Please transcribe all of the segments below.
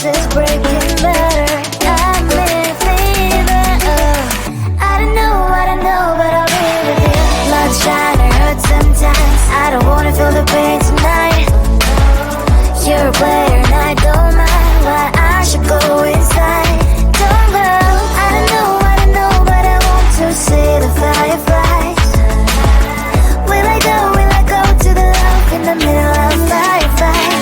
is breaking better. I'm leaving. I don't know, but I'll be with you. Blood's trying to hurt sometimes. I don't wanna feel the pain tonight. You're a player and I don't mind why I should go inside. Don't go. I don't know, but I want to see the fireflies. Will I go to the love in the middle of firefight?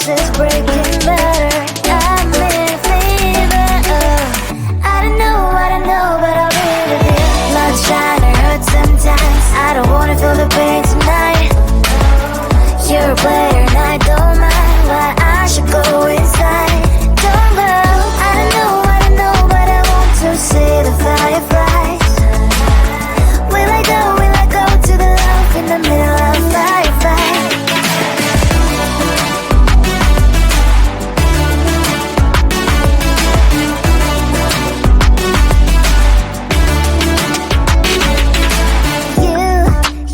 glasses breaking better. I'm in fever. I don't know, but I'll be with you. Blood shine, it hurts sometimes. I don't wanna feel the pain tonight. You're a player and I don't mind, but I should go inside. Don't go. I don't know, but I want to see the fireflies. We let go to the love in the middle of fireflies.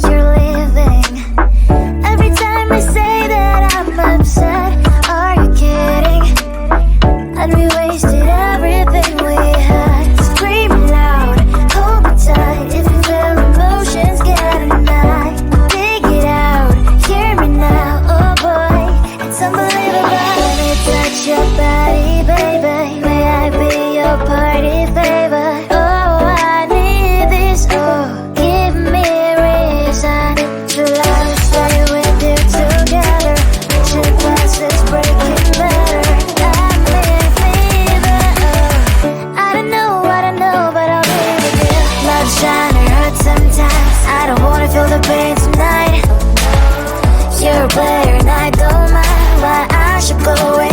You're leaving. Every time I say that I'm upset, are you kidding? And we wasted everything we had. Screaming loud, hold me tight. If you feel emotions getting mad, dig it out, hear me now. Oh boy, it's unbelievable. Let me touch your body, baby. May I be your party favor? Oh, I need this. Oh, give me reason to love, stay with you together. Your glasses breaking better. I'm in fever. I don't know, but I'll be with you. Love shine, it hurts sometimes. I don't wanna feel the pain tonight. You're a player and I don't mind, but I should go away.